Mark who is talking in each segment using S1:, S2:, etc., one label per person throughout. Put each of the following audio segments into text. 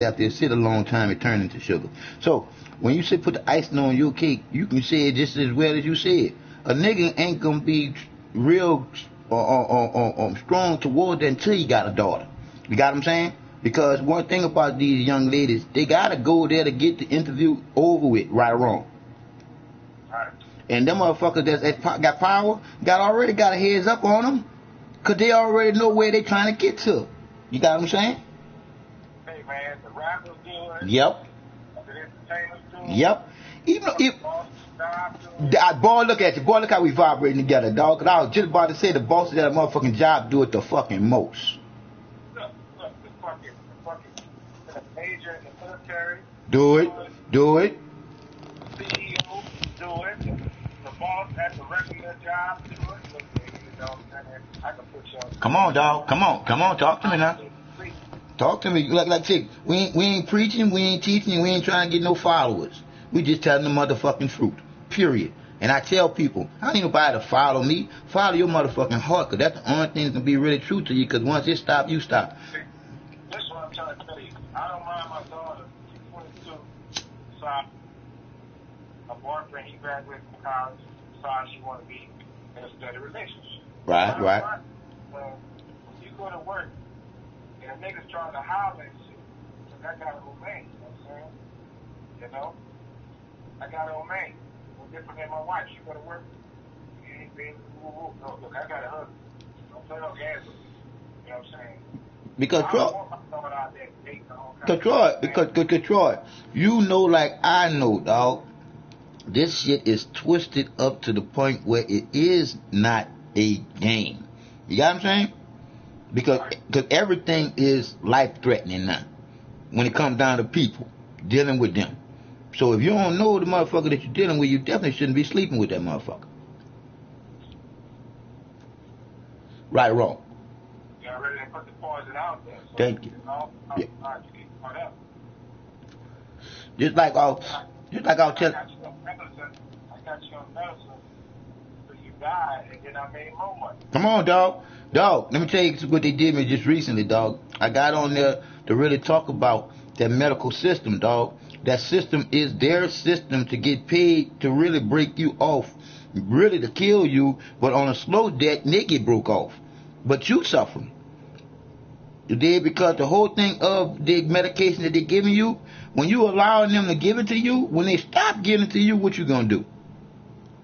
S1: after it sit a long time, it turns into sugar. So when you say put the icing on your cake, you can say it just as well as you said. A nigga ain't gonna be real strong toward that until he got a daughter. You got what I'm saying? Because one thing about these young ladies, they gotta go there to get the interview over with, right or wrong. And them motherfuckers that got power, already got a heads up on them, cause they already know where they trying to get to. You got what I'm saying?
S2: Hey man, the rappers do it.
S1: Yep.
S2: The entertainers do it.
S1: Yep. Even if boy, look at you, boy, look how we vibrating together, dog. Cause I was just about to say the bosses at a motherfucking job do it the fucking most.
S2: Look, the fucking major in the military.
S1: Do it.
S2: CEO do it. The boss at the regular job do it. Look, you know what I'm saying? I can put you on.
S1: Come on, dog. Come on. Talk to me now. Talk to me. Like chick, we ain't preaching, we ain't teaching, we ain't trying to get no followers. We just telling the motherfucking truth. Period. And I tell people, I don't need nobody to follow me. Follow your motherfucking heart, because that's the only thing that can be really true to you, because once it stop, you stop.
S2: This is what I'm trying to tell you. I don't mind my daughter. She's 22. So her boyfriend, he graduated from college. So she want to be in a steady relationship.
S1: Right.
S2: So when you go to work, and a nigga's trying to holler and shit, I gotta obey, you know what I'm saying? You know? I gotta obey. No different than my wife. She go to work. You ain't being, no, look, I gotta hug. Don't play no games with me. You know what I'm saying?
S1: Because Troy, you know like I know, dog, this shit is twisted up to the point where it is not a game. You got what I'm saying? Because everything is life-threatening now when it comes down to people, dealing with them. So if you don't know the motherfucker that you're dealing with, you definitely shouldn't be sleeping with that motherfucker. Right or wrong?
S2: You already put the poison out there. So
S1: thank you.
S2: Yeah.
S1: Just like I'll tell.
S2: I got you on medicine, so you died, and then I made more money.
S1: Come on, dog. Dog, let me tell you what they did me just recently, dog. I got on there to really talk about that medical system, dog. That system is their system to get paid to really break you off, really to kill you, but on a slow death, they get broke off. But you suffering. You did, because the whole thing of the medication that they're giving you, when you allowing them to give it to you, when they stop giving it to you, what you gonna do?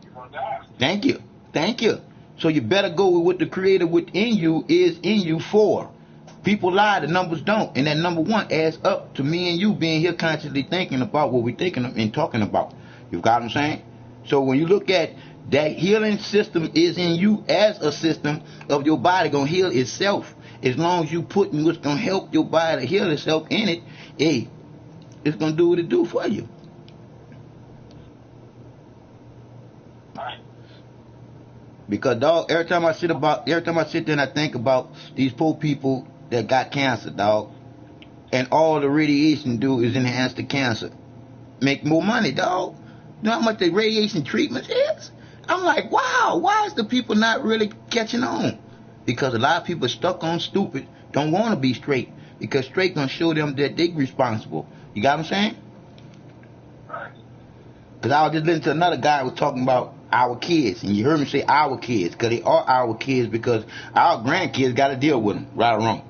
S2: You're gonna die.
S1: Thank you. So you better go with what the creator within you is in you for. People lie, the numbers don't. And that number one adds up to me and you being here consciously thinking about what we're thinking and talking about. You got what I'm saying? So when you look at that healing system is in you as a system of your body gonna heal itself. As long as you putting what's gonna help your body to heal itself in it, hey, it's gonna do what it do for you. Because dog, every time I sit there and I think about these poor people that got cancer, dog, and all the radiation do is enhance the cancer, make more money, dog. You know how much the radiation treatment is? I'm like, wow, why is the people not really catching on? Because a lot of people are stuck on stupid, don't want to be straight, because straight gonna show them that they responsible. You got what I'm saying? Because I was just listening to another guy who was talking about our kids, and you heard me say our kids, because they are our kids, because our grandkids got to deal with them, right or wrong.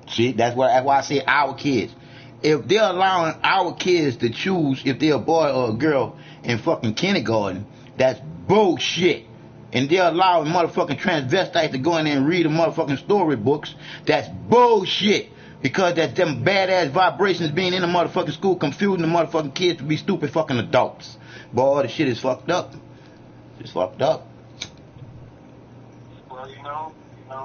S1: See, that's why I say our kids. If they're allowing our kids to choose if they're a boy or a girl in fucking kindergarten, that's bullshit. And they're allowing motherfucking transvestites to go in there and read the motherfucking storybooks, that's bullshit. Because that's them badass vibrations being in the motherfucking school, confusing the motherfucking kids to be stupid fucking adults. Boy, the shit is fucked up. It's fucked up.
S2: Well, you know, when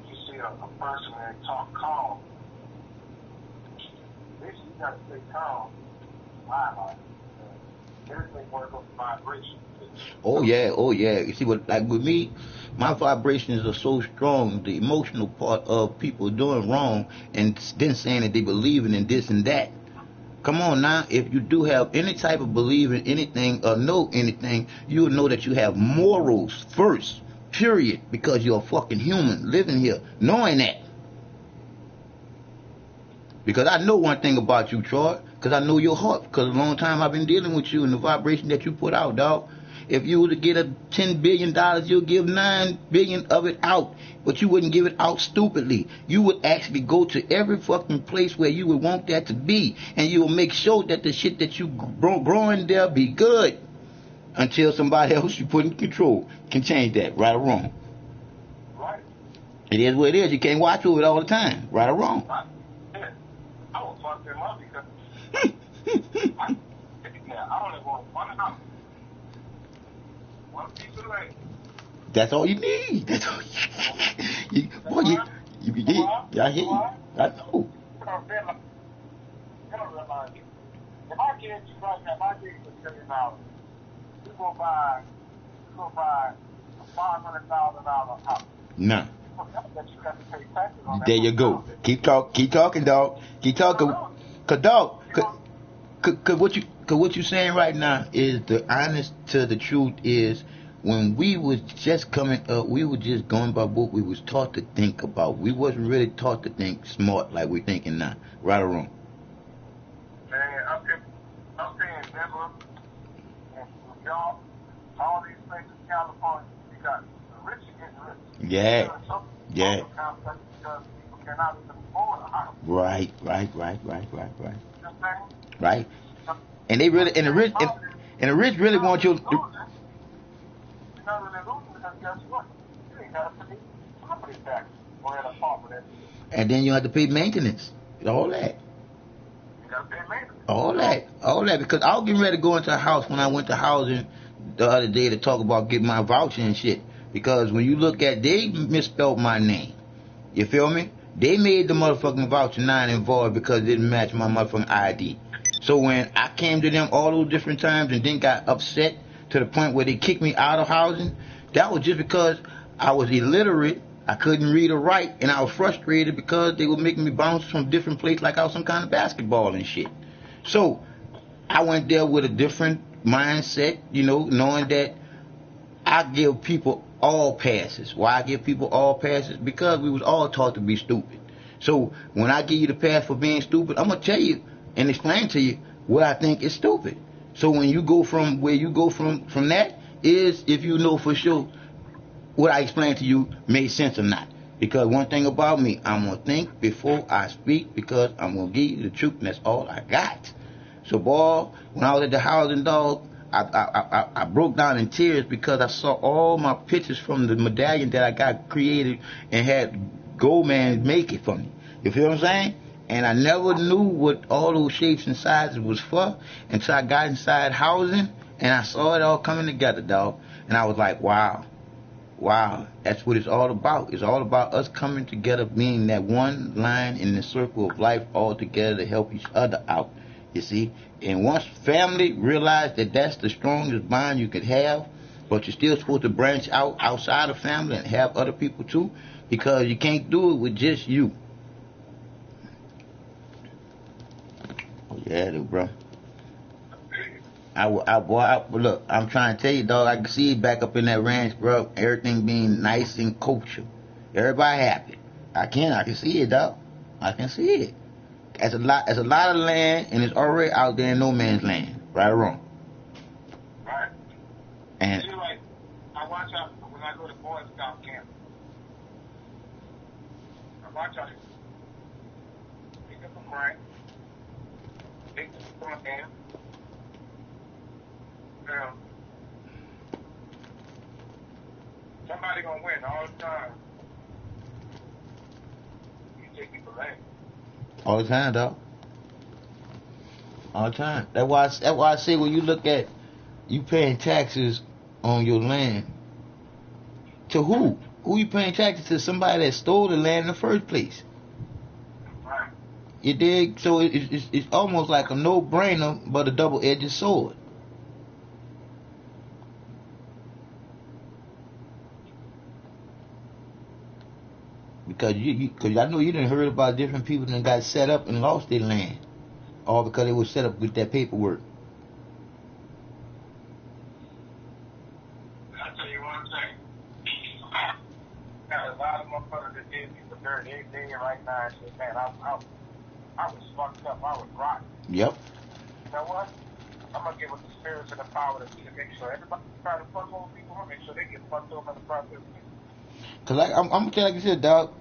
S2: you see a person that talk calm, basically you gotta stay calm. Wow, everything works on vibration.
S1: Oh yeah. You see what, like with me, my vibrations are so strong, the emotional part of people doing wrong and then saying that they believe in this and that. Come on now, if you do have any type of belief in anything or know anything, you'll know that you have morals first Period. Because you're a fucking human living here, knowing that. Because I know one thing about you, Troy. Because I know your heart. Because a long time I've been dealing with you and the vibration that you put out, dog. If you were to get $10 billion, you'll give $9 billion of it out. But you wouldn't give it out stupidly. You would actually go to every fucking place where you would want that to be. And you will make sure that the shit that you growing there be good. Until somebody else you put in control can change that, right or wrong.
S2: Right.
S1: It is what it is. You can't watch over it all the time, right or wrong.
S2: Right. Yeah. I will fuck them up because I only want one house. One piece of land.
S1: That's all you need. That's all you I hear you. I know.
S2: You don't realize it. If I give you right now, if I give you $1 million, you're going to buy a $500,000 house.
S1: No.
S2: That you got to pay taxes on that.
S1: There you go. Keep talking, dog. Keep talking. Cause dog, cause what you saying right now is the honest to the truth is when we was just coming up, we were just going by what we was taught to think about. We wasn't really taught to think smart like we're thinking now. Right or wrong?
S2: Man, I'm saying Denver and New York, all these places in California, you got the rich getting rich.
S1: Yeah. Yeah.
S2: Because people cannot even afford a house.
S1: Right.
S2: You know what I'm saying?
S1: Right. And they really and the rich really want you.
S2: You're not really losing because guess what? You ain't got to pay property tax on that apartment.
S1: And then you have to pay maintenance. All that.
S2: You got to pay maintenance.
S1: All that. Because I was getting ready to go into a house when I went to housing the other day to talk about getting my voucher and shit. Because when you look at, they misspelled my name. You feel me? They made the motherfucking voucher non and void because it didn't match my motherfucking ID. So when I came to them all those different times and then got upset to the point where they kicked me out of housing, that was just because I was illiterate, I couldn't read or write, and I was frustrated because they were making me bounce from different places like I was some kind of basketball and shit. So I went there with a different mindset, you know, knowing that I give people all passes. Why I give people all passes? Because we was all taught to be stupid. So when I give you the pass for being stupid, I'm going to tell you and explain to you what I think is stupid. So when you go from where you go from that is if you know for sure what I explained to you made sense or not. Because one thing about me, I'm going to think before I speak because I'm going to give you the truth and that's all I got. So boy, when I was at the housing, dog, I broke down in tears because I saw all my pictures from the medallion that I got created and had Goldman make it for me. You feel what I'm saying? And I never knew what all those shapes and sizes was for until I got inside housing and I saw it all coming together, dog. And I was like, wow, that's what it's all about. It's all about us coming together, being that one line in the circle of life all together to help each other out. You see, and once family realize that that's the strongest bond you could have, but you're still supposed to branch out outside of family and have other people too, because you can't do it with just you. Oh yeah, dude, bro. Look, I'm trying to tell you, dog. I can see it back up in that ranch, bro. Everything being nice and kosher. Everybody happy. I can see it, dog. I can see it. There's a lot of land, and it's already out there in no man's land, right or wrong.
S2: Right.
S1: And
S2: See, like, I watch out when I go to Boy Scout camp. I watch out. Pick up a crank. Pick up a hand. Now, somebody gonna win all the time. You take people land.
S1: all the time, dog. All the time. That's why I say when you look at you paying taxes on your land, to who? Who you paying taxes to? Somebody that stole the land in the first place.
S2: Right.
S1: You dig? So it's almost like a no-brainer, but a double-edged sword. Because cause I know you done heard about different people that got set up and lost their land, all because they were set up with that paperwork.
S2: I'll tell you one thing. got a lot of motherfuckers that did me for dirt. They right now and shit, man, I was fucked up. I was rotten.
S1: Yep.
S2: You know what? I'm gonna give us the spirits and the power to make sure everybody try to fuck over people. I'm gonna make sure they get fucked over in the process.
S1: Cause like I'm gonna tell you, like I said, dog.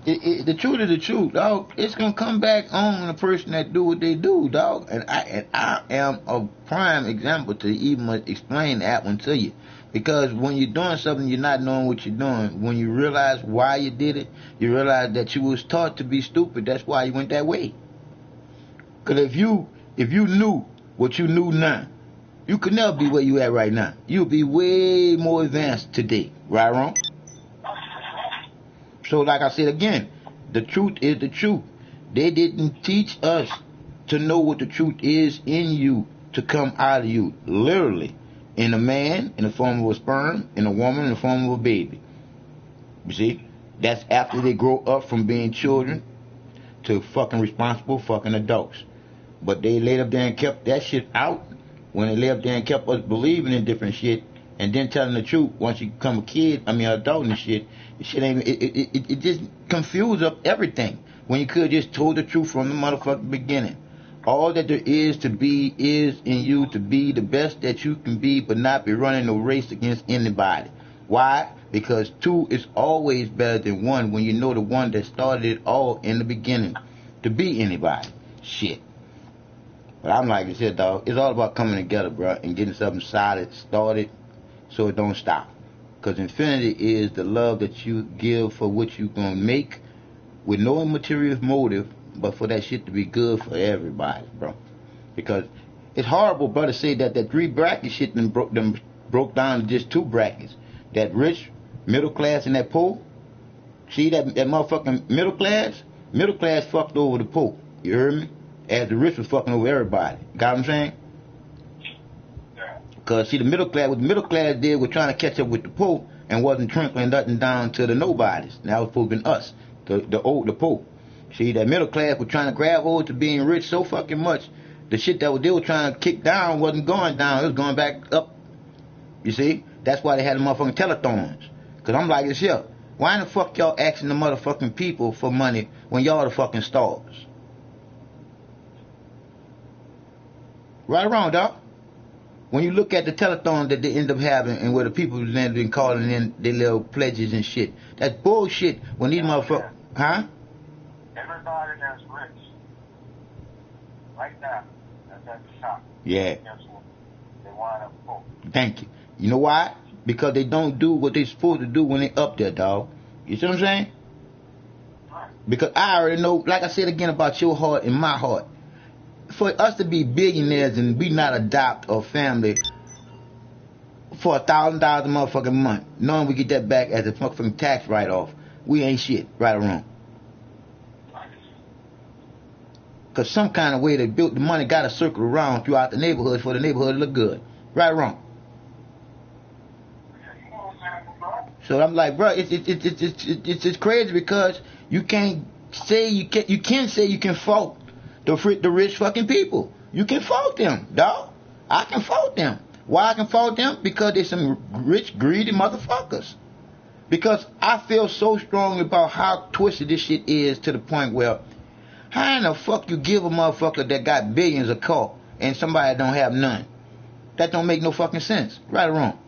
S1: The truth is the truth, dog. It's gonna come back on the person that do what they do, dog. And I am a prime example to even explain that one to you. Because when you're doing something, you're not knowing what you're doing. When you realize why you did it, you realize that you was taught to be stupid. That's why you went that way. Cause if you knew what you knew now, you could never be where you at right now. You'll be way more advanced today. Right or wrong? So like I said again, the truth is the truth. They didn't teach us to know what the truth is in you to come out of you. Literally. In a man, in the form of a sperm, in a woman, in the form of a baby. You see? That's after they grow up from being children to fucking responsible fucking adults. But they laid up there and kept that shit out when they laid up there and kept us believing in different shit and then telling the truth once you become a kid, adult and shit. Shit ain't, it just confused up everything when you could just told the truth from the motherfucking beginning. All that there is to be is in you to be the best that you can be, but not be running no race against anybody. Why? Because two is always better than one when you know the one that started it all in the beginning to be anybody. Shit. But I'm like I said, dog, it's all about coming together, bro, and getting something solid started so it don't stop. Because infinity is the love that you give for what you gonna make with no material motive, but for that shit to be good for everybody, bro. Because it's horrible, bro, to say that 3 bracket shit broke down to just 2 brackets. That rich, middle class, and that poor. See that motherfucking middle class fucked over the poor. You heard me? As the rich was fucking over everybody. Got what I'm saying? Because, see, the middle class did was trying to catch up with the poor and wasn't trickling nothing down to the nobodies. Now it was supposed to be us, the poor. See, that middle class was trying to grab hold to being rich so fucking much. The shit that they were trying to kick down wasn't going down. It was going back up. You see? That's why they had the motherfucking telethons. Because I'm like this here. Why in the fuck y'all asking the motherfucking people for money when y'all the fucking stars? Right or wrong, dog? When you look at the telethon that they end up having and where the people have been calling in their little pledges and shit, that's bullshit when these motherfuckers... Huh?
S2: Everybody that's rich, right now, that's at the top.
S1: Yeah.
S2: Guess what? They wind up poor.
S1: Thank you. You know why? Because they don't do what they supposed to do when they up there, dog. You see what I'm saying?
S2: Right.
S1: Because I already know, like I said again about your heart and my heart, for us to be billionaires and we not adopt a family for $1,000 a motherfucking month, knowing we get that back as a motherfucking tax write-off, we ain't shit, right or wrong. Because some kind of way they built the money got to circle around throughout the neighborhood for the neighborhood to look good, right or wrong. So I'm like, bro, it's crazy because you can't say you can fault the rich fucking people. You can fault them, dog. I can fault them. Why I can fault them? Because they're some rich, greedy motherfuckers. Because I feel so strongly about how twisted this shit is to the point where how in the fuck you give a motherfucker that got billions a car and somebody don't have none? That don't make no fucking sense. Right or wrong?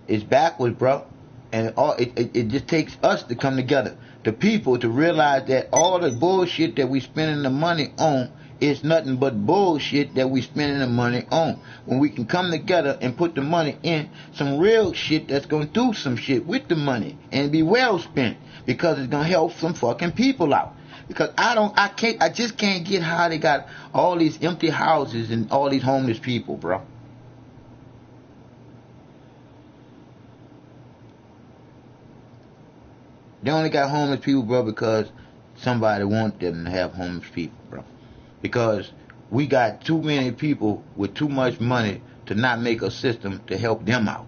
S1: It's backwards, bro. And it just takes us to come together. The people to realize that all the bullshit that we spending the money on is nothing but bullshit that we spending the money on. When we can come together and put the money in some real shit that's gonna do some shit with the money and be well spent, because it's gonna help some fucking people out. Because I just can't get how they got all these empty houses and all these homeless people, bro. They only got homeless people, bro, because somebody wants them to have homeless people, bro. Because we got too many people with too much money to not make a system to help them out.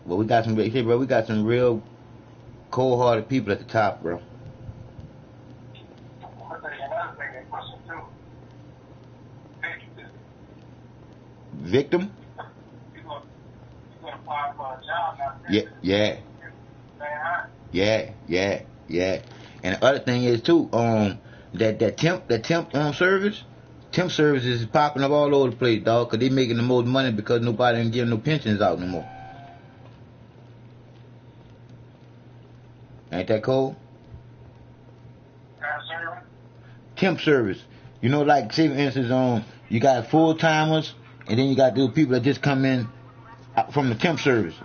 S1: But we got some real cold-hearted people at the top, bro.
S2: Another thing they pushing too.
S1: Victim?
S2: You gonna apply for a job now?
S1: Yeah. And the other thing is too, that temp service. Temp services is popping up all over the place, dog, because they making the most money because nobody ain't giving no pensions out no more. Ain't that cold? Temp service. You know, like, say for instance, you got full-timers, and then you got those people that just come in from the temp service.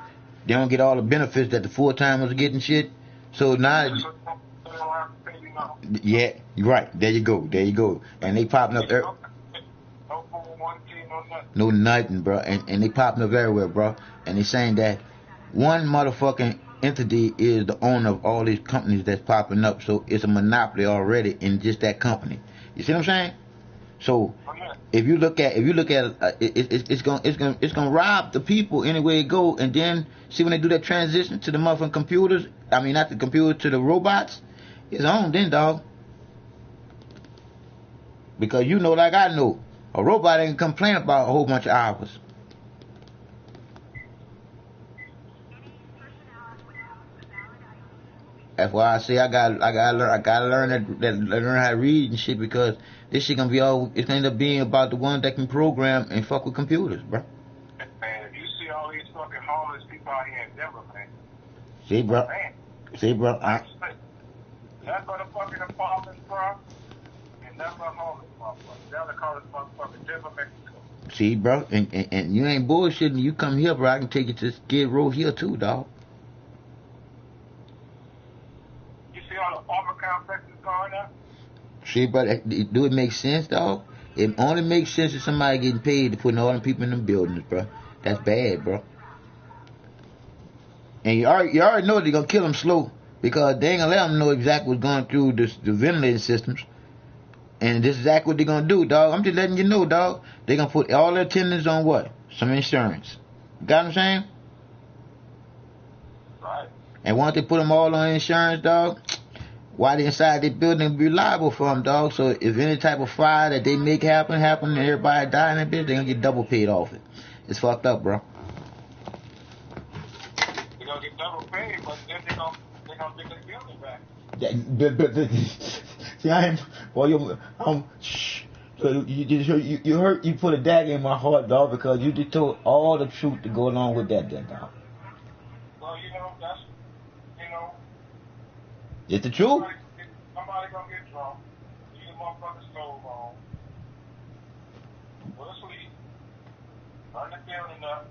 S1: They don't get all the benefits that the full-timers are getting shit. So now... Yeah, right. There you go. And they popping up... No nothing, bro. And they popping up everywhere, bro. And they saying that one motherfucking entity is the owner of all these companies that's popping up. So it's a monopoly already in just that company. You see what I'm saying? So if you look at it's gonna rob the people anywhere it go. And then see when they do that transition to the motherfucking computers. I mean, not the computer, to the robots. It's on then, dog. Because you know, like I know, a robot ain't complain about a whole bunch of hours. That's why I say I gotta learn how to read and shit, because this shit gonna be all. It's gonna end up being about the ones that can program and fuck with computers, bro.
S2: Man, if you see all these fucking homeless people out here in Denver, man.
S1: See, bro.
S2: Nothing but a fucking apartments, bro. And nothing but homeless, motherfuckers. They'll call this motherfucking Denver, Mexico.
S1: See, bro, and you ain't bullshitting. You come here, bro. I can take you to Skid Row here too, dog.
S2: You see all the apartment complexes going up?
S1: See, but do it make sense, dog? It only makes sense if somebody getting paid to put all them people in them buildings, bro. That's bad, bro. And you already know they're gonna kill them slow, because they ain't gonna let them know exactly what's going through the ventilating systems. And this is exactly what they're gonna do, dog. I'm just letting you know, dog. They're gonna put all their attendants on what? Some insurance. You got what I'm saying?
S2: Right.
S1: And once they put them all on insurance, dog, while they inside their building, be liable for them, dog. So if any type of fire that they make happen, and everybody die in that bitch, they're gonna get double paid off it. It's fucked up, bro.
S2: They're gonna get double paid, but then they're gonna get their building back.
S1: See, shh. So you hurt, you put a dagger in my heart, dog, because you just told all the truth to go along with that, dog.
S2: Well, that's,
S1: it's the truth.
S2: Somebody gonna get drunk, leave the motherfucking stove on, go to sleep, burn the building up,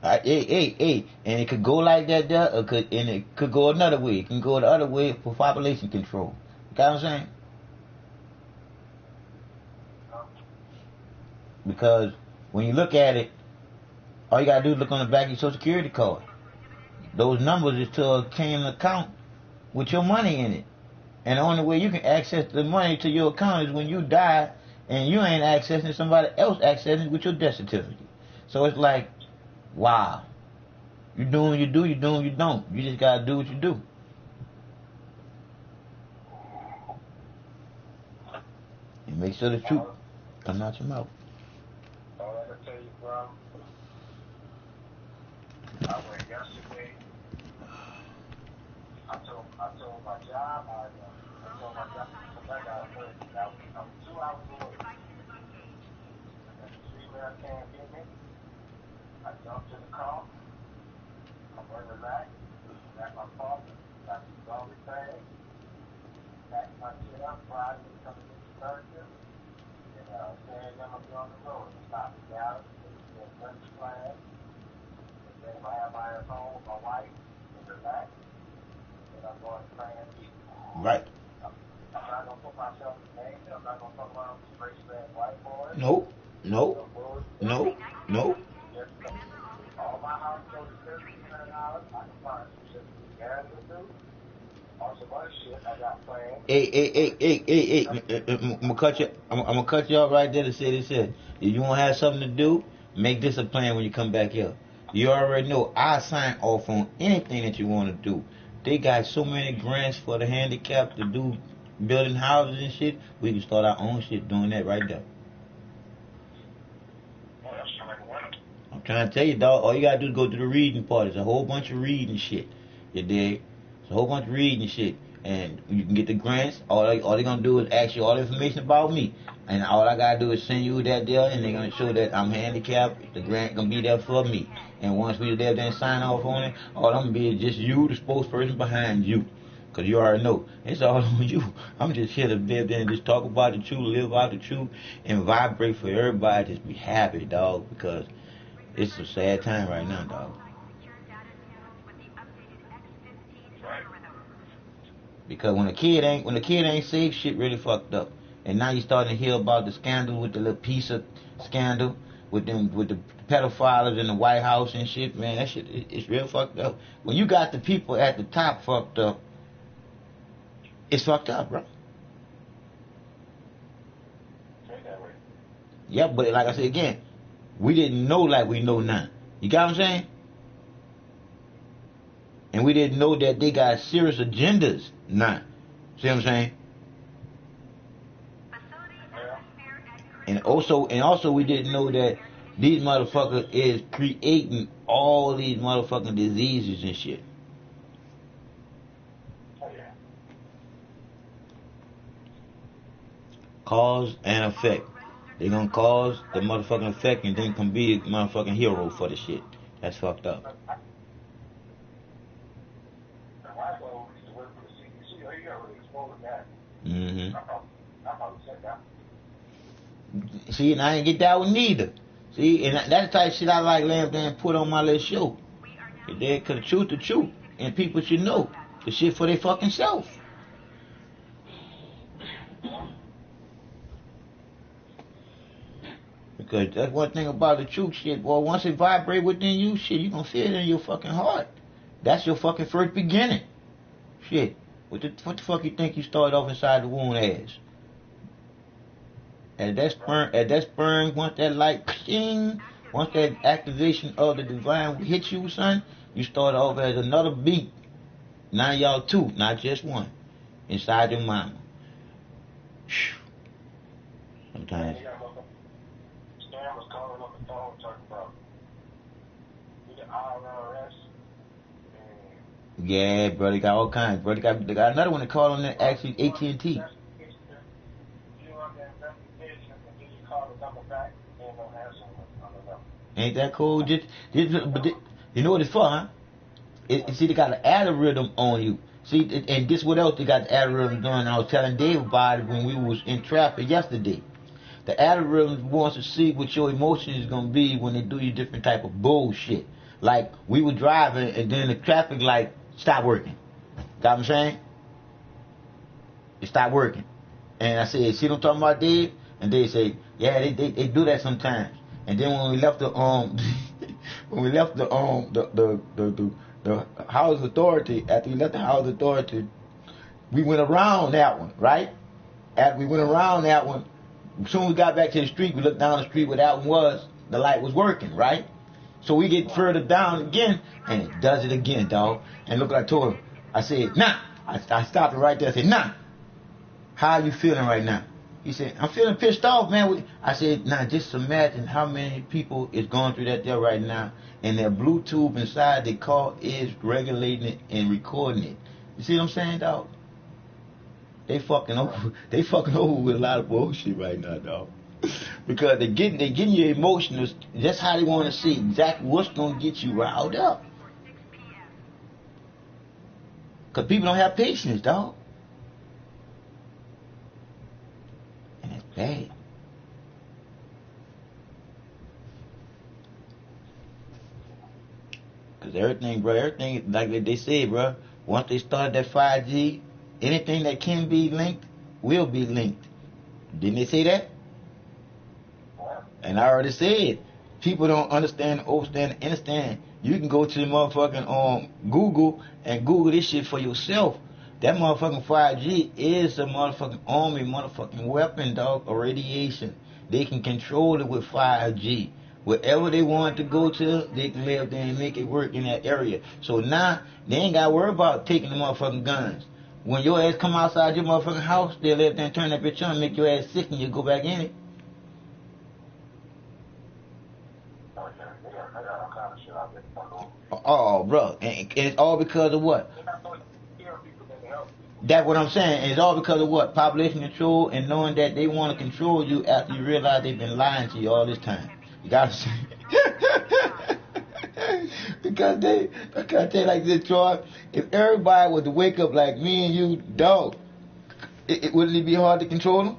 S1: Hey, and it could go like that there, and it could go another way. It can go the other way for population control. You got what I'm saying? Because when you look at it, all you gotta do is look on the back of your Social Security card. Those numbers is to obtain an account with your money in it. And the only way you can access the money to your account is when you die, and you ain't accessing, somebody else accessing it with your death certificate. So it's like, wow. You doing what you do, you doing what you don't. You just gotta do what you do. And make sure the truth comes out your mouth.
S2: All I can tell you, bro, I went yesterday. I told my job, I told my job to come back out of work. I'm 2 hours away. And the female can't get me. I jumped in the car. I went relaxed. Got my partner. Got the garbage bag. Packed my shit up. Friday, coming to the Thursday. And saying I'm going to be on the road. Stop the Dallas. Get a lunch class. And then if I have my ass home with my wife and relax, then I'm going to plan B.
S1: Right.
S2: I'm not going to put myself in danger. I'm not going to fuck around with some race-bad white boys.
S1: No.
S2: All my house goes to $1,500. I can find some shit to gas to do. Or some other shit I got planned.
S1: Hey. I'm gonna cut you off right there to say this here. If you want to have something to do, make this a plan when you come back here. You already know I sign off on anything that you want to do. They got so many grants for the handicapped to do building houses and shit. We can start our own shit doing that right there. I'm trying to tell you, dog. All you gotta do is go to the reading part. It's a whole bunch of reading shit. You dig? It's a whole bunch of reading shit, and you can get the grants. All they gonna do is ask you all the information about me, and all I gotta do is send you that deal, and they're gonna show that I'm handicapped. The grant gonna be there for me, and once we there, then sign off on it, all I'm gonna be is just you, the spokesperson behind you. Cause you already know it's all on you. I'm just here to live there and just talk about the truth, live out the truth, and vibrate for everybody. Just be happy, dog. Because it's a sad time right now, dog. Because when the kid ain't safe, shit really fucked up. And now you starting to hear about the scandal with the little piece of scandal with the pedophiles in the White House and shit, man. That shit it's real fucked up. When you got the people at the top fucked up, it's fucked up, bro. Yeah, but like I said again, we didn't know like we know now. You got what I'm saying? And we didn't know that they got serious agendas now. See what I'm saying? And also we didn't know that these motherfuckers is creating all these motherfucking diseases and shit. Cause and effect. They gonna cause the motherfucking effect and then can be a motherfucking hero for the shit. That's fucked up. Mm-hmm. See, and I ain't get that one neither. See, and that's the type of shit I like laying there and put on my little show. Cause the truth, and people should know the shit for their fucking self. Because that's one thing about the truth shit, boy. Once it vibrate within you, shit, you gonna feel it in your fucking heart. That's your fucking first beginning. Shit. What the fuck you think you started off inside the womb as? As that sperm, once that light, ping, once that activation of the divine hits you, son, you start off as another beat. Now y'all two, not just one, inside your mama. Sometimes.
S2: Stan was calling up the phone talking about the IRS.
S1: Yeah, bro, they got all kinds. Bro, they got another one that called on that actually AT&T. Ain't that cool? But you know what it's for, huh? See, they got an algorithm on you. See, and this what else they got the algorithm doing? I was telling Dave about it when we was in traffic yesterday. The algorithm wants to see what your emotion is gonna be when they do you different type of bullshit. Like we were driving and then the traffic light stopped working. Got what I'm saying? It stopped working. And I said, see what I'm talking about, Dave? And they say, yeah, they do that sometimes. And then when we left the the house authority, after we left the house authority, we went around that one, right? After we went around that one, as soon as we got back to the street, we looked down the street where that one was, the light was working, right? So we get further down again, and it does it again, dog. And look what I told him. I said, nah. I stopped it right there. I said, nah. How are you feeling right now? He said, I'm feeling pissed off, man. I said, nah, just imagine how many people is going through that there right now, and their Bluetooth inside their car is regulating it and recording it. You see what I'm saying, dog? They fucking over with a lot of bullshit right now, dog. Because they're getting your emotions. That's how they want to see exactly what's gonna get you riled up. Cause people don't have patience, dog. And it's bad. Cause everything like they said, bro. Once they started that 5G, anything that can be linked will be linked. Didn't they say that? And I already said, people don't understand. You can go to the motherfucking Google and Google this shit for yourself. That motherfucking 5G is a motherfucking army motherfucking weapon, dog, or radiation. They can control it with 5G. Wherever they want to go to, they can live there and make it work in that area. So now they ain't got to worry about taking the motherfucking guns. When your ass come outside your motherfucking house, they live there and turn that bitch on and make your ass sick and you go back in it. Oh, bro. And it's all because of what? That's what I'm saying. It's all because of what? Population control and knowing that they want to control you after you realize they've been lying to you all this time. You gotta say. because I gotta tell you like this, Troy. If everybody was to wake up like me and you, dog, wouldn't it be hard to control them?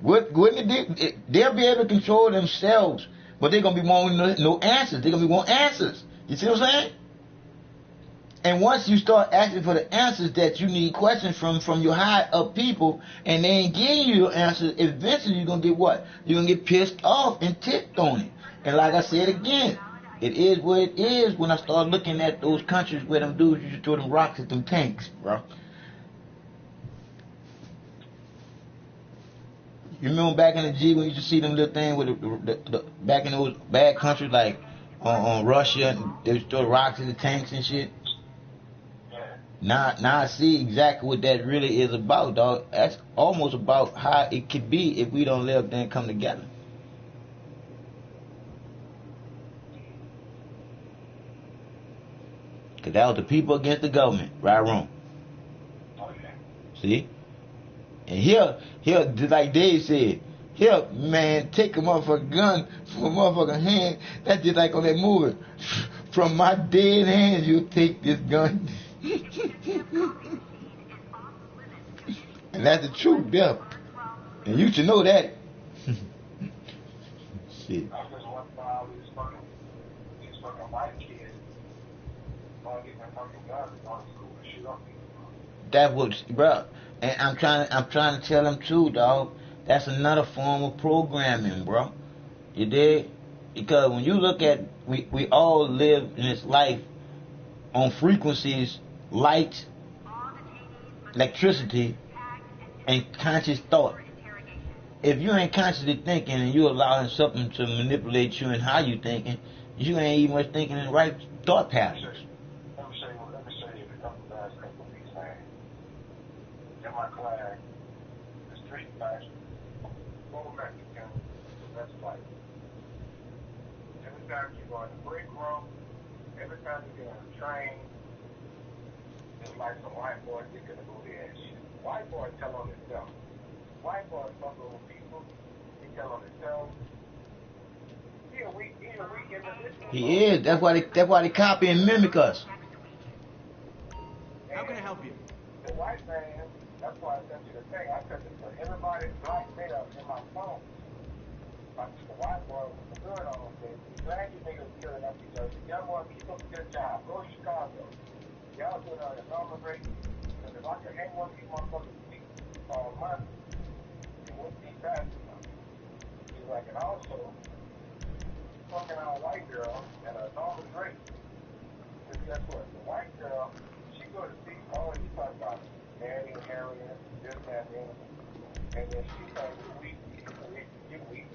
S1: Wouldn't it? They'll be able to control themselves, but they're gonna be wanting no answers. They're gonna be wanting answers. You see what I'm saying? And once you start asking for the answers that you need questions from your high up people, and they ain't giving you your answers, eventually you're going to get what? You're going to get pissed off and ticked on it. And like I said again, it is what it is when I start looking at those countries where them dudes used to throw them rocks at them tanks, bro. You remember back in the G when you used to see them little thing with the back in those bad countries like on Russia, and they would throw rocks at the tanks and shit? Now I see exactly what that really is about, dog. That's almost about how it could be if we don't live there and come together. Because that was the people against the government, right or wrong. See? And here, just like Dave said, here, man, take a motherfucking gun from a motherfucking hand. That's just like on that movie. From my dead hands, you take this gun. And that's the truth, yeah. And you should know that. Shit. That was, bro. And I'm trying to tell them too, dog. That's another form of programming, bro. You dig? Because when you look at, we all live in this life on frequencies, light, electricity, and conscious thought. If you ain't consciously thinking and you allowing something to manipulate you and how you thinking, you ain't even much thinking in the right thought patterns.
S2: Let me show you a couple last couple of these things. In my class, the street class, full Mexican, that's like. Every time you go on the break room, every time you get on the train, it's like some white boy thinking to go there and shit. White boy tell on himself. White boy fucking with people, he tell on himself. He a weak individual.
S1: He is. That's why they copy and mimic us.
S3: How can I help you?
S2: The white man, that's why I sent you the thing. I sent it to everybody black male in my phone. Like the white boy with the good on him. Glad you niggas killing up each other. Y'all want to keep up a good job. Go to Chicago. Y'all doing an enormous rate. Because if I could hang one of these motherfuckers speak all month, it wouldn't be fast enough. He's like, and also, fucking our white girl at an enormous rate. Because guess what? The white girl, she go to see, oh, you talk about marrying Harriet, this, that, and then she comes to week,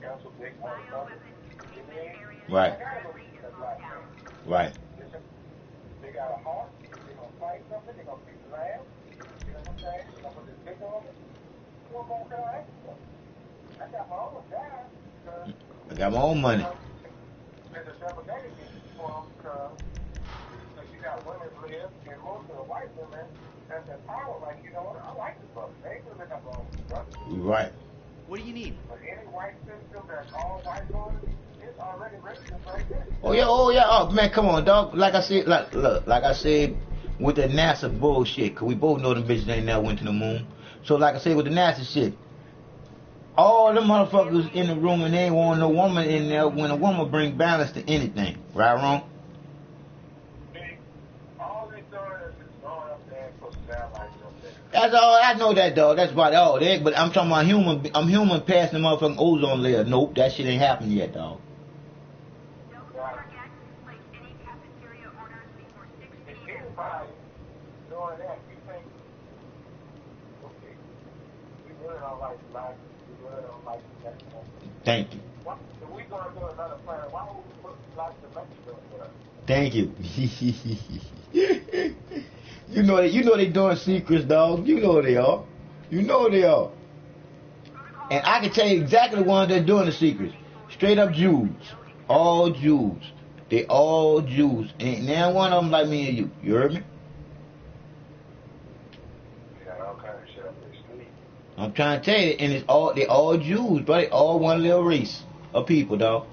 S2: council, big motherfucker.
S1: Right. Right.
S2: They got a heart, they're going to fight something, they're going to beat the lamb, you know what I'm saying? They're going to put this dick on it. What more can I ask for? I got my own job, because
S1: I got my own money.
S2: there's a double negative for them, because you got women live, and most of the white women have that power, like, you know what, I like this brother. They ain't living up on this brother.
S1: Right.
S3: What do you need?
S2: But any white system that's all white women, it's already racist right there.
S1: Oh yeah. Oh man, come on, dog. Like I said, like I said, with the NASA bullshit, cause we both know them bitches ain't never went to the moon. So like I said, with the NASA shit, all them motherfuckers in the room and they ain't want no woman in there when a woman bring balance to anything. Right or wrong?
S2: All they doing is just going up there and pushing down like up there.
S1: That's all. I know that, dog. That's about all. But I'm talking about human. I'm human passing the motherfucking ozone layer. Nope, that shit ain't happened yet, dog.
S2: Anybody doing that, you think, okay, we really don't like black
S1: Thank you.
S2: If we going to another planet, why would we put like the Mexico there?
S1: Thank you. You know they doing secrets, dog. You know they are. You know they are. And I can tell you exactly the ones that doing the secrets. Straight up Jews. All Jews. They all Jews. Ain't now one of them like me and you. You heard me?
S2: Yeah, all kind of shit up their sleeve.
S1: I'm trying to tell you, and they all Jews, bro. They all one little race of people, dog.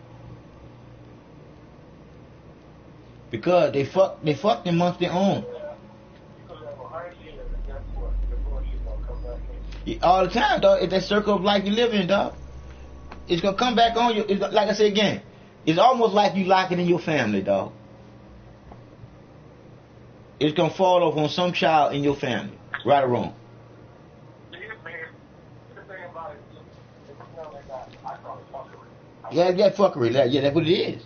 S1: Because they fucked amongst their own. All the time, dog. It's that circle of life you live in, dog. It's gonna come back on you. It's, like I said again, it's almost like you lock it in your family, dog. It's gonna fall off on some child in your family, right or wrong. Yeah, fuckery. Yeah, that's what it is.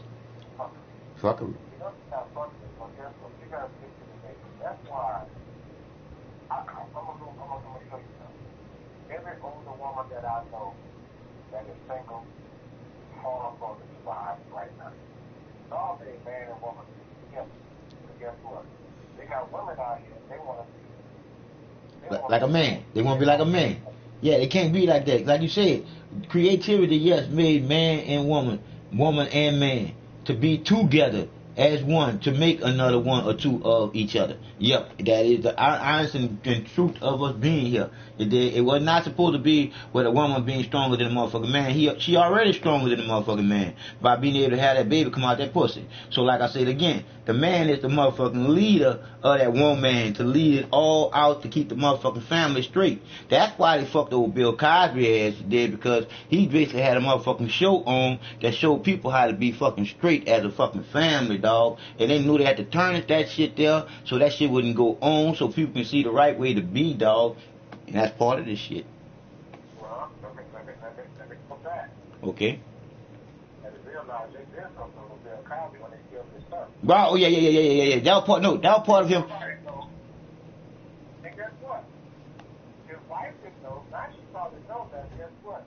S1: Fuckery.
S2: That's why I'm gonna show you something. Every older woman that I know that is single, hard for the survive right now. All day, man and woman together. But guess what? They got women out here. They want to be
S1: like a man. They want to be like a man. Yeah, they can't be like that. Like you said, creativity, yes, made man and woman and man to be together as one, to make another one or two of each other. Yep, that is the honest and truth of us being here. It was not supposed to be with a woman being stronger than a motherfucking man. She already stronger than a motherfucking man by being able to have that baby come out that pussy. So like I said again, the man is the motherfucking leader of that woman to lead it all out to keep the motherfucking family straight. That's why they fucked old Bill Cosby ass did, because he basically had a motherfucking show on that showed people how to be fucking straight as a fucking family, dog. And they knew they had to turn that shit there so that shit wouldn't go on, so people can see the right way to be, dog. And that's part of this shit.
S2: Well, let me go back.
S1: Okay.
S2: And to realize they did something with Bill Cosby when they killed his son.
S1: Wow, yeah. That was part of him.
S2: And guess what? His wife didn't know. Now she probably knows that. Guess what?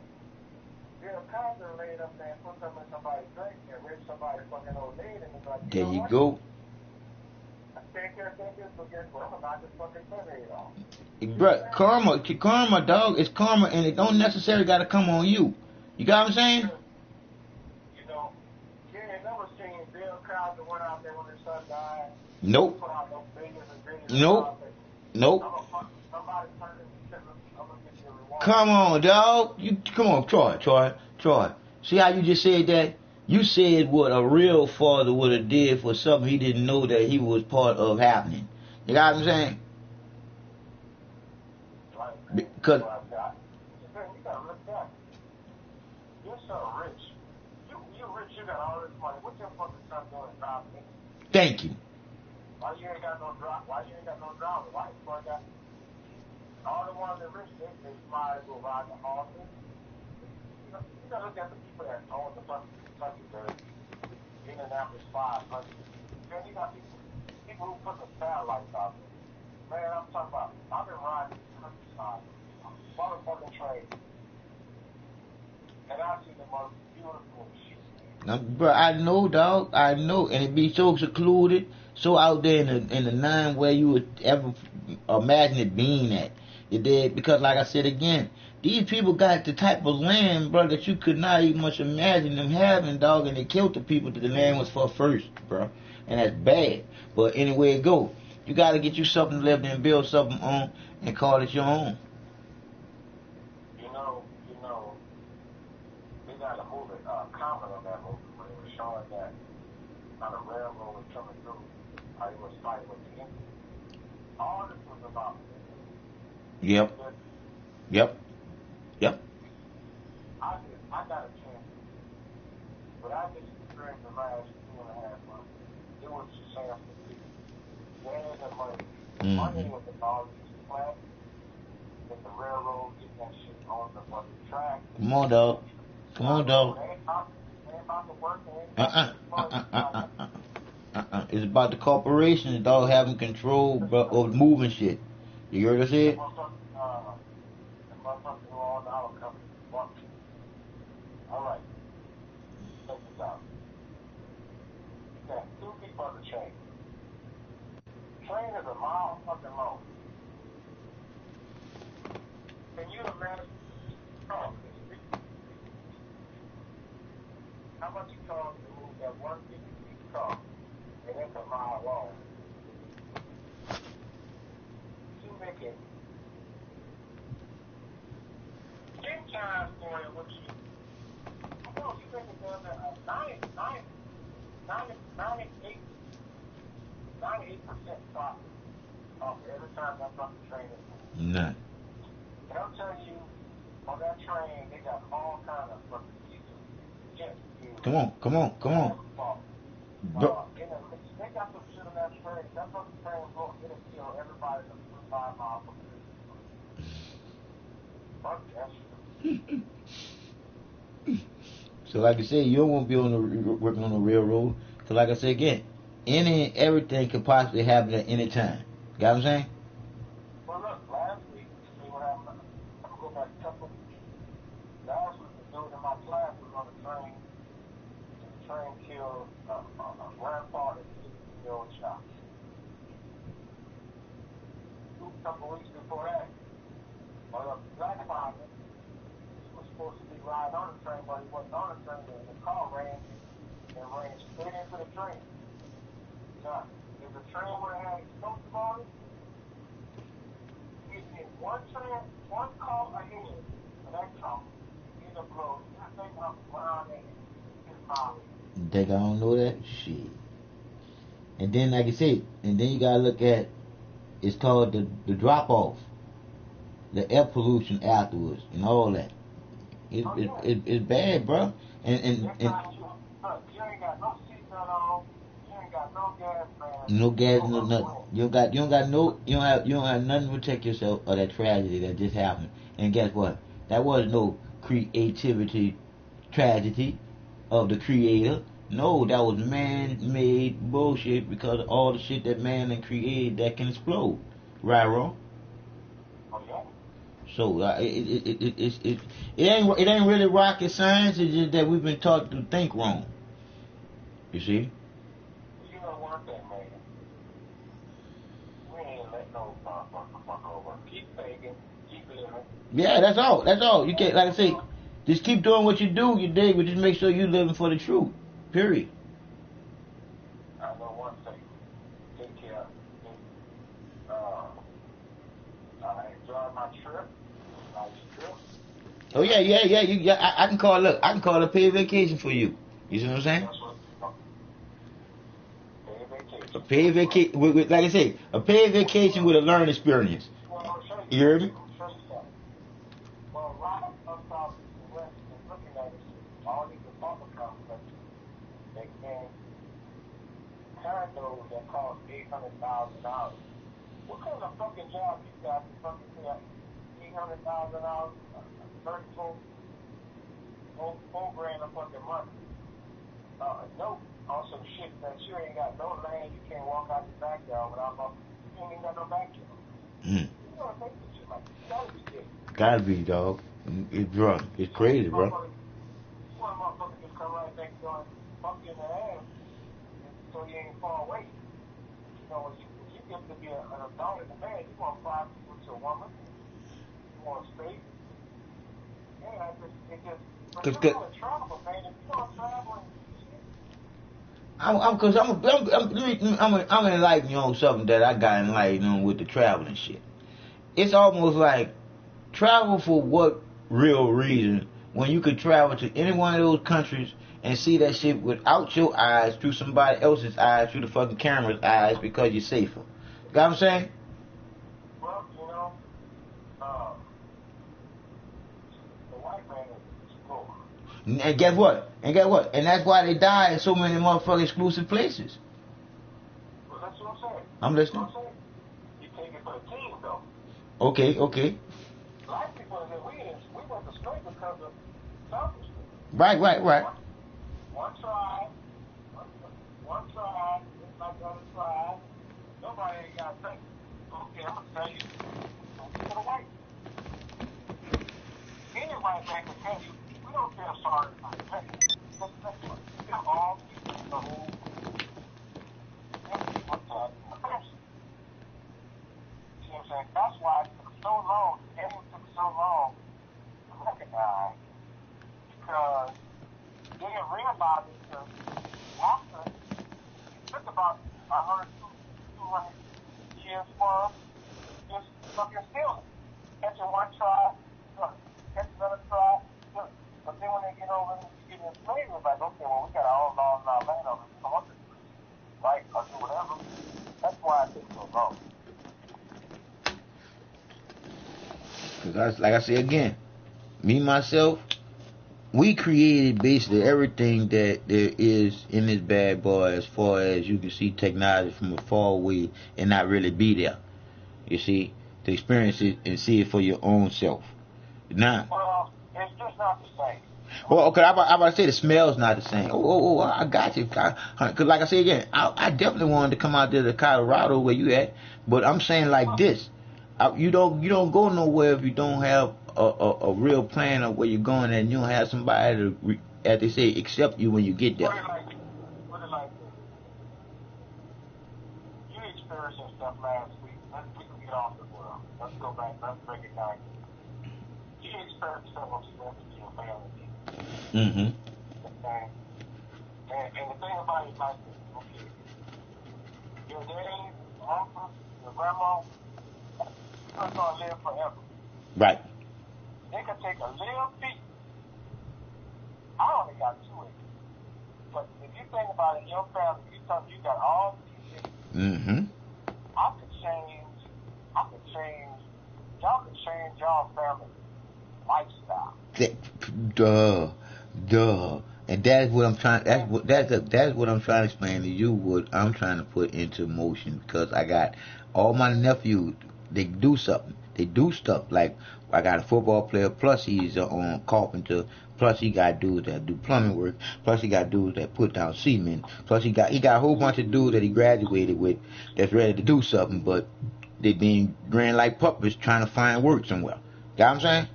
S2: Bill Cosby laid up there and put something in somebody's drink and raped somebody's fucking old lady, and was like,
S1: there you go.
S2: I can't care this, but guess what? I'm about to fucking terminate off.
S1: Bruh, karma, dog, it's karma, and it don't necessarily gotta come on you. You got what I'm saying?
S2: You know, you ain't never seen Bill Cosby went out there when his son died.
S1: Nope.
S2: Put out no billions and billions.
S1: Nope.
S2: Somebody turned it into, I'm gonna get you a reward.
S1: Come on, dog. Come on, Troy. See how you just said that? You said what a real father would have did for something he didn't know that he was part of happening. You got what I'm saying? Because
S2: you gotta look back. You're so rich. You rich, you got all this money. What your fucking son doing driving?
S1: thank you.
S2: Why you ain't got no driver? Why you got all the ones that rich, they fly to go ride the horses. You gotta look at the people that own the fucking Kentucky Derby, Indianapolis 500. Then you got people who put the satellites out there. Man, I'm talking about, I've been riding the countryside, motherfucking train, and I see the most beautiful shit.
S1: Now, bro, I know, dog. I know, and it be so secluded, so out there in the nine where you would ever imagine it being at. You did, because like I said again, these people got the type of land, bro, that you could not even much imagine them having, dog, and they killed the people that the land was for first, bro, and that's bad. But anyway it go, you got to get you something to live and build something on and call it your own.
S2: You know, they got a movie, comment on that movie where it was showing that on the railroad was coming through, how he was fighting with the Indians. All this was about
S1: Yep.
S2: I got a chance, but I just experienced the last 2.5 months. It was a chance to see where the money. Money was the all these plants, with the railroad, getting that shit on the fucking track.
S1: Come on, dog.
S2: Ain't about the work,
S1: It's about the corporations, dog, having control, bro, of moving shit. You heard us say it?
S2: The motherfuckers who all the our companies bought train is a mile fucking long. Can you imagine? Oh, how much it costs to move that 150 car? And it's a mile long. You make it 10 times more than what you. No, you make it down to 98% profit off every time that fucking train is moving.
S1: None.
S2: And I'm telling you, on that train, they got all kind of fucking diesel, jet fuel.
S1: Come on.
S2: They got some shit on that train. That fucking train will get it kill everybody that's 5 miles from the fuck that shit.
S1: So like I said, you won't be working on the railroad. Cause like I said again, any and everything could possibly happen at any time. You got what I'm saying?
S2: Well, look, last week, see what happened? I'm going to go back a couple. Last week, the dude in my class was on the train. The train killed a grandpa and a 60-year-old child. A couple weeks before that, a black father was supposed to be riding on the train, but he wasn't on the train, and the car ran straight into the train. Now, if the train would have had explosive on it, he'd hit one car ahead of that car, he'd have blown that thing up around his mouth.
S1: You think I don't know that? Shit. And then like I said, and then you gotta look at, it's called the drop off. The air pollution afterwards and all that. It's bad, bro. And
S2: you ain't got no seatbelt on. You ain't got no gas, man.
S1: No gas, no nothing. You don't have nothing to protect yourself of that tragedy that just happened. And guess what? That was no creativity tragedy of the creator. No, that was man-made bullshit because of all the shit that man done created that can explode. Right, wrong? So it ain't really rocket science. It's just that we've been taught to think wrong. You see?
S2: You don't want that, man. We ain't let no motherfucker fuck over. Keep thinking, keep living.
S1: Yeah, that's all. That's all. You can't, like I say, just keep doing what you do. You dig, but just make sure you living for the truth. Period.
S2: I know one thing. Take care. I enjoyed my trip.
S1: Oh yeah. I can call. Look, I can call a paid vacation for you. You see what I'm saying? A paid vacation, like I say, a paid vacation with a learning experience. You heard me?
S2: Well, right up south and west and looking at it, all these apartment complexes, they can condos that cost $800,000. What kind of fucking job you got to fucking pay $800,000, 34 $4,000 a fucking month? No, on some shit that you ain't got no land, you can't walk out the backyard without you ain't even got no backyard. You don't think this shit like this. Gotta be good.
S1: Gotta be, dog. It's drunk. It's crazy, bro.
S2: One motherfucker just come right back going, fuck you in the ass, so you ain't far away. You know, when you get to be an adult and a man, you want 5 people to a woman. You want space. Yeah, it just, but you're going to travel, man. If you don't travel and
S1: I'm enlightening you on something that I got enlightened on with the traveling shit. It's almost like travel for what real reason when you could travel to any one of those countries and see that shit without your eyes, through somebody else's eyes, through the fucking camera's eyes, because you're safer. You got what I'm saying?
S2: Well, you know, the white man is poor.
S1: And guess what? And that's why they die in so many motherfucking exclusive places.
S2: Well, that's what I'm saying.
S1: I'm listening.
S2: You take it for the team, though.
S1: Okay.
S2: Black people, we went to straight because of selfishness.
S1: Right.
S2: One tribe, just like the other tribe. Nobody ain't got to think, okay, I'm going to tell you, don't be for the white. Any white man can tell you, we don't feel sorry for the black. Guess what? They're all people, the whole, what's that? saying? That's why it took so long. And it took so long to recognize because they didn't realize it until after it took about 100, 200 years for just fucking stealing. Catching one try, catch another try. But then when they get over and get in slavery, it's like, okay, well, we got our own laws and our land over here. We don't want to do this, right? Or do whatever. That's why it takes so long.
S1: Because, like I say again, me, myself, we created basically everything that there is in this bad boy as far as you can see technology from far away and not really be there. You see, to experience it and see it for your own self. Now,
S2: well, it's just not the same.
S1: Well, okay, I'm about to say the smell's not the same. I got you. Because like I say again, I definitely wanted to come out there to Colorado where you at, but I'm saying like this. You don't go nowhere if you don't have a real plan of where you're going and you don't have somebody to, as they say, accept you when you get there.
S2: Put it like this. You experienced some stuff last week. We can get off the world. Let's go back. Let's break it down. You experienced some of stuff with your family.
S1: Mm-hmm.
S2: Okay. And the thing about it is like this. Okay. Your daddy, your uncle, your grandma, they're going to live forever.
S1: Right.
S2: They can take a little piece. I only got 2 acres. But if you think about it, your family, you got all these acres.
S1: Mm-hmm.
S2: Y'all could change y'all family lifestyle.
S1: Duh. And that's what I'm trying. That's what I'm trying to explain to you. What I'm trying to put into motion because I got all my nephews. They do something. They do stuff like I got a football player. Plus he's a carpenter. Plus he got dudes that do plumbing work. Plus he got dudes that put down cement. Plus he got a whole bunch of dudes that he graduated with that's ready to do something, but they being ran like puppets trying to find work somewhere. You know what I'm saying?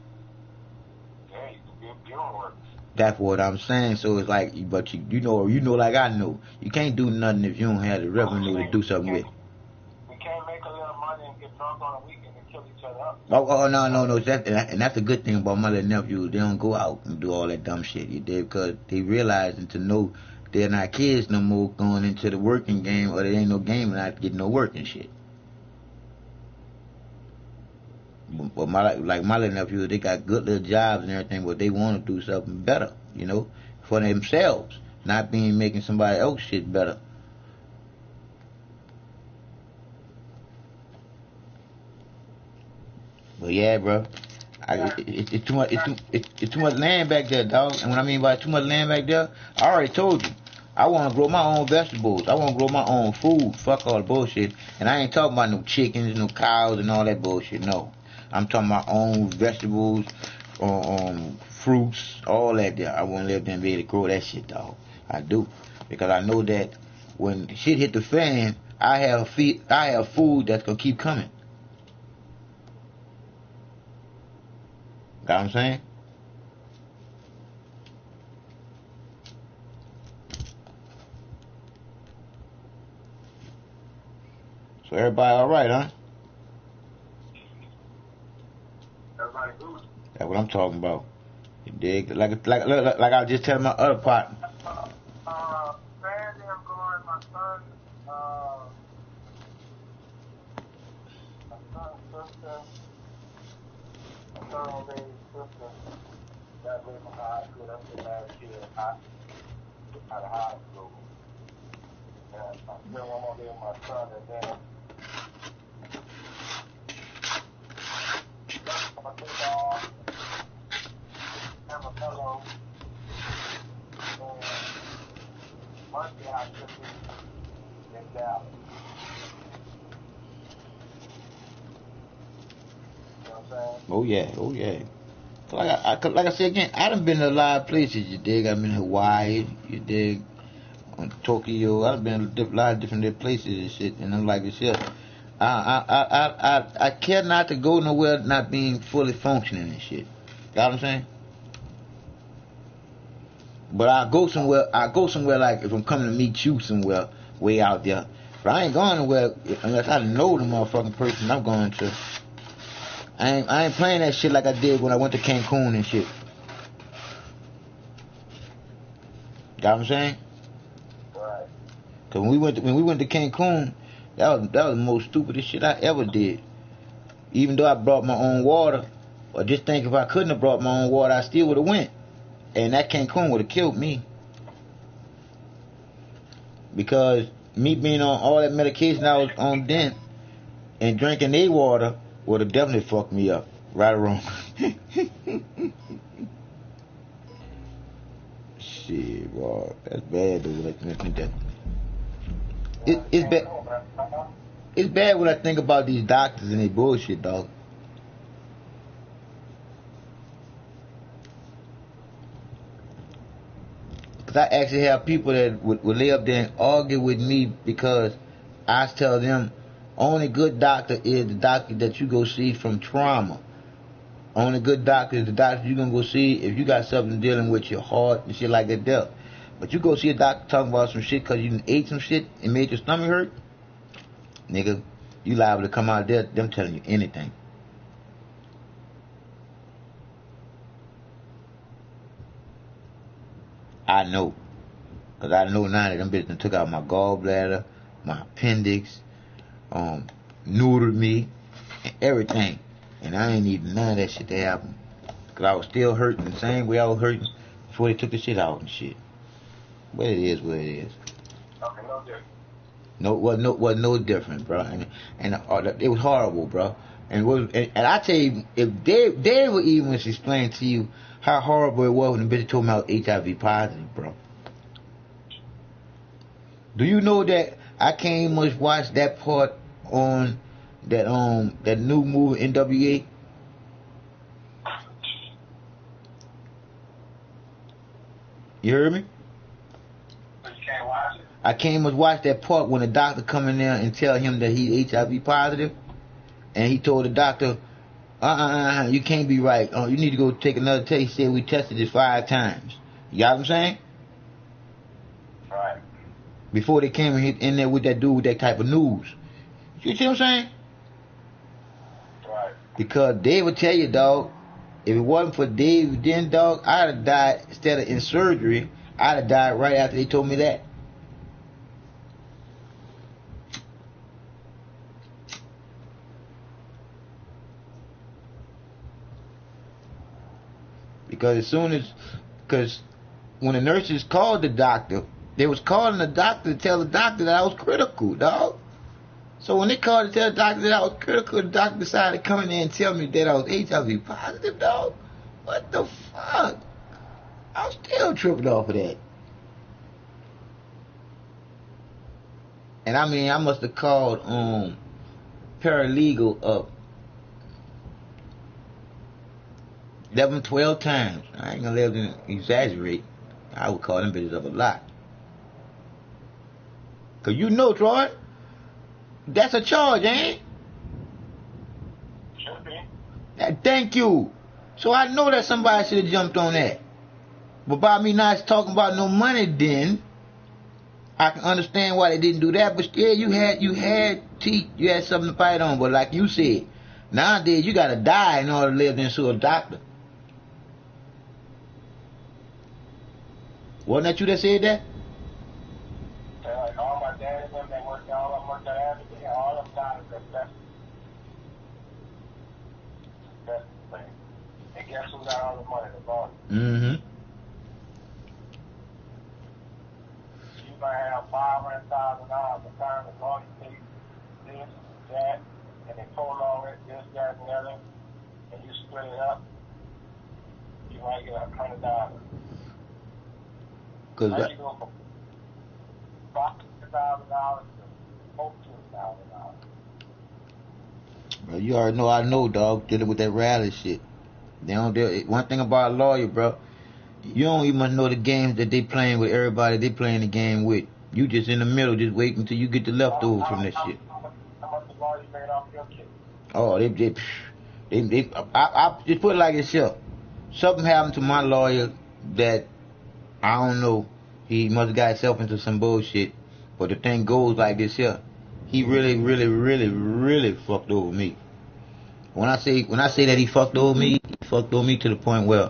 S1: That's what I'm saying. So it's like, but you know like I know, you can't do nothing if you don't have the revenue to do something with.
S2: We can't make a little money and get drunk on a weekend and kill each other up.
S1: No. And that's a good thing about my little nephews. They don't go out and do all that dumb shit. You did because they realize and to know they're not kids no more going into the working game or there ain't no game and not getting no work and shit. But my little nephews, they got good little jobs and everything, but they want to do something better, you know, for themselves, not making somebody else shit better. But yeah, bro, it's too much. It's too much land back there, dog. And what I mean by too much land back there, I already told you. I want to grow my own vegetables. I want to grow my own food. Fuck all the bullshit. And I ain't talking about no chickens, no cows, and all that bullshit. No. I'm talking about own vegetables, fruits, all that there. I want to live there and be able to grow that shit, dog. I do. Because I know that when shit hit the fan, I have food that's going to keep coming. Got what I'm saying? So everybody all right, huh?
S2: Everybody good.
S1: That's what I'm talking about. You dig? Like I was just telling my other partner.
S2: Saturday I'm going, my son's sister, my son's baby sister, that live in high school, that's the last year out of high school. And I still want to live with my son, and then my football, have a fellow, and Monday I should be in Dallas. You know what I'm saying?
S1: Oh yeah. Like I said again, I done been to a lot of places. You dig? I've been to Hawaii. You dig? Tokyo. I've been to a lot of different places and shit. And I'm like this here. I care not to go nowhere not being fully functioning and shit. Got what I'm saying? But I go somewhere like if I'm coming to meet you somewhere way out there, But I ain't going nowhere unless I know the motherfucking person I'm going to. I ain't playing that shit like I did when I went to Cancun and shit. Got what I'm saying?
S2: Right.
S1: Cause when we went to Cancun, that was the most stupidest shit I ever did. Even though I brought my own water, or just think if I couldn't have brought my own water, I still would have went. And that Cancun would have killed me. Because me being on all that medication I was on then, and drinking their water would have definitely fucked me up. Right or wrong. Shit, boy. That's bad, dude. It's bad. It's bad when I think about these doctors and their bullshit, dog. Because I actually have people that would lay up there and argue with me because I tell them only good doctor is the doctor that you go see from trauma. Only good doctor is the doctor you're going to go see if you got something dealing with your heart and shit like that there. But you go see a doctor talking about some shit because you ate some shit and made your stomach hurt, nigga, you liable to come out there them telling you anything. I know. Because I know now that them bitches took out my gallbladder, my appendix, neutered me, and everything. And I ain't need none of that shit to happen. Because I was still hurting the same way I was hurting before they took the shit out and shit. But it is what it is.
S2: Okay, no different.
S1: Was no different, bro. And it was horrible, bro. And I tell you, if they would even explain to you how horrible it was when the bitch told me I was HIV positive, bro. Do you know that I can't much watch that part on that new movie NWA? You heard me? I can't much watch that part when the doctor come in there and tell him that he's HIV positive, and he told the doctor, you can't be right. You need to go take another test. He said we tested it 5 times. You got what I'm saying?
S2: Right.
S1: Before they came in there with that dude with that type of news. You see what I'm saying?
S2: Right.
S1: Because Dave would tell you, dog, if it wasn't for Dave then, dog, I'd have died instead of in surgery. I'd have died right after they told me that. Because when the nurses called the doctor, they was calling the doctor to tell the doctor that I was critical, dog. So when they called to tell the doctor that I was critical, the doctor decided to come in there and tell me that I was HIV positive, dog. What the fuck? I'm still tripping off of that. And I mean, I must have called paralegal up 11, 12 times. I ain't gonna let them exaggerate. I would call them bitches up a lot. Cause you know, Troy, that's a charge, ain't it?
S2: Should be.
S1: Thank you. So I know that somebody should have jumped on that. But by me not talking about no money then, I can understand why they didn't do that. But yeah, you had teeth, you had something to fight on. But like you said, nowadays you gotta die in order to live into a doctor. Wasn't that you that said that?
S2: Like all my daddies, when they worked, all of them worked at Advocate, all of them died at the best thing. And guess who got all the money? The Lord.
S1: Mm-hmm.
S2: You might have $500,000 a time, the Lord takes this, that, and they pull all it, this, that, and the other, and you split it up, you might get $100.
S1: Cause
S2: now you go from $5,000 to $14,000.
S1: Bro, you already know I know, dog, dealing with that rally shit. One thing about a lawyer, bro, you don't even know the games that they playing with everybody they playing the game with. You just in the middle, just waiting until you get the leftovers from that shit.
S2: How much the lawyer made off your kid?
S1: Oh, I just put it like this here. Something happened to my lawyer that I don't know. He must have got himself into some bullshit. But the thing goes like this here. he really fucked over me. When I say that he fucked over me to the point where